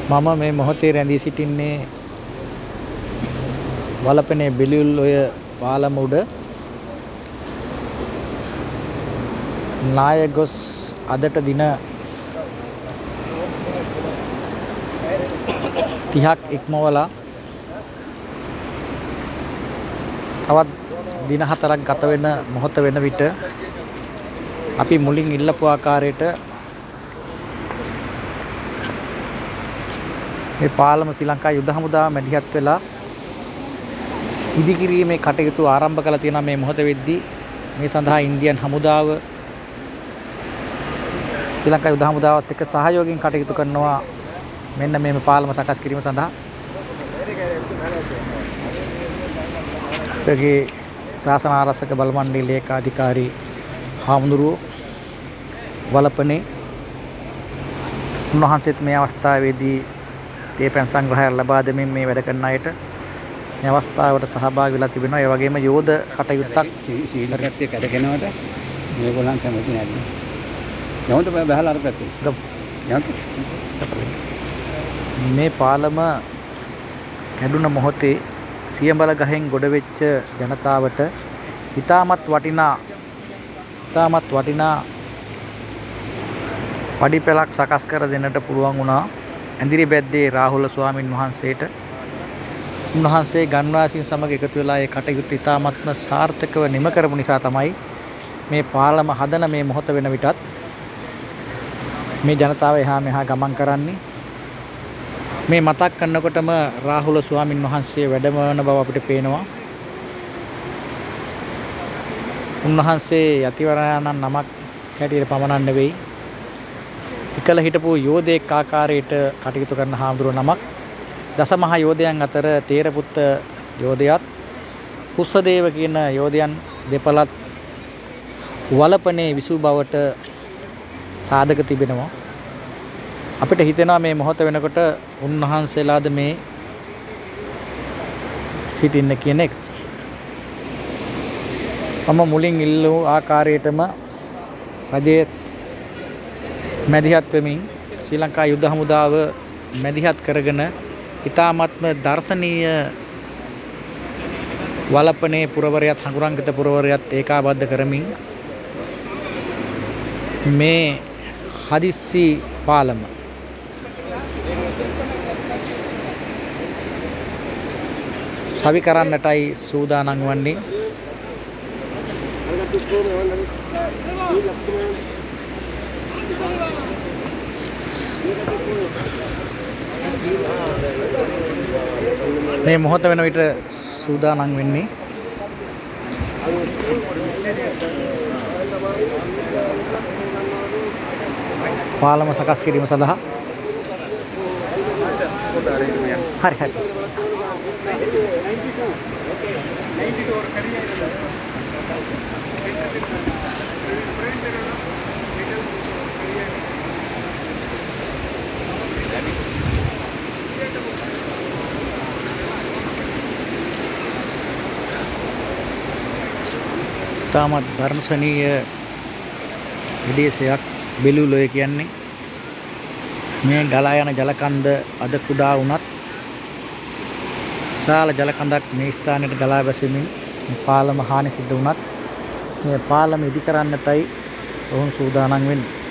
මම මේ මොහොතේ රැඳී සිටින්නේ වලපනේ බෙලියුල්ඔය පාලම උඩ නාය ගොස් අදට දින 30ක් ඉක්මවලා තවත් දින 4ක් ගත වෙන මොහොත වෙන විට අපි මුලින් ඉල්ලපු ආකාරයට මේ පාලම ශ්‍රී ලංකා යුද හමුදාව මැදිහත් වෙලා ඉදිකිරීමේ කටයුතු ආරම්භ කළ තියෙනවා මේ මොහොත වෙද්දී මේ සඳහා ඉන්දියන් හමුදාව ශ්‍රී ලංකා යුද හමුදාවත් එක්ක සහයෝගයෙන් කටයුතු කරනවා මෙන්න මේ පාලම සකස් කිරීම සඳහා අපගේ ශාසන ආරක්ෂක බල මණ්ඩලයේ ලේකාධිකාරී හාමුදුරුවෝ වලපනේ උන්වහන්සේත් මේ අවස්ථාවේදී තේපැන් සංග්‍රහය ලබා දෙමින් මේ වැඩ කරන අයට මේ අවස්ථාවට සහභාගී වෙලා තිබෙනවා. ඒ වගේම යෝධ කටයුත්තක් සීලකත්වයේ කැදගෙනවට මේගොල්ලන් කැමති නැහැ. යවුන්ට බහලා අර පැත්තේ. මේ පාලම කැඩුන මොහොතේ සියඹල ගහෙන් ගොඩ වෙච්ච ජනතාවට ඉතාමත් වටිනා පඩිපෙළක් සකස් කර දෙන්නට පුළුවන් වුණා. ඇඳිරි බැද්දේ රාහුල ස්වාමින් වහන්සේට උන්වහන්සේ ගම්වාසීන් සමග එකතු වෙලා ඒ කටයුතු ඉතාමත්ම සාර්ථකව නිම කරපු නිසා තමයි මේ පාලම හදන මේ මොහොත වෙන විටත් මේ ජනතාව එහා මෙහා ගමන් කරන්නේ. මේ මතක් කරනකොටම රාහුල ස්වාමින් වහන්සේ වැඩමවන බව අපිට පේනවා. උන්වහන්සේ යතිවරයාණන් නමක් හැටියට පමණක් නෙවෙයි එකල හිටපු යෝධයෙක් ආකාරයට කටයුතු කරන හාමුදුරුවෝ නමක්. දසමහා යෝධයන් අතර තේරපුත්ත යෝධයාත් කුස්සදේව කියන යෝධයන් දෙපළත් වලපනේ විසූ බවට සාධක තිබෙනවා. අපිට හිතෙනවා මේ මොහොත වෙනකොට උන්වහන්සේලාද මේ සිටින්න කියන එක. මම මුලින් ඉල්ලූ ආකාරයටම රජයේ මැදිහත් වෙමින් ශ්‍රී ලංකා යුද හමුදාව මැදිහත් කරගෙන ඉතාමත්ම දර්ශනීය වලපනේ පුරවරයත් හඟුරංගිත පුරවරයත් ඒකාබද්ධ කරමින් මේ හදිස්සි පාලම සවි කරන්නටයි සූදානම් වන්නේ. මේ මොහොත වෙන විට සූදානම් වෙන්නේ පාලම සකස් කිරීම සඳහා. හරි. තාමත් දර්ශනීය විදේශයක් බෙලියුල්ඔය කියන්නේ. මේ ගලා යන ජලකන්ද අද කුඩා වුණත් විශාල ජලකඳක් මේ ස්ථානයට ගලා බැසෙමින් මේ පාලම හානි සිද්ධ වුණත් මේ පාලම ඉදි කරන්නටයි ඔවුන් සූදානම් වෙන්නේ.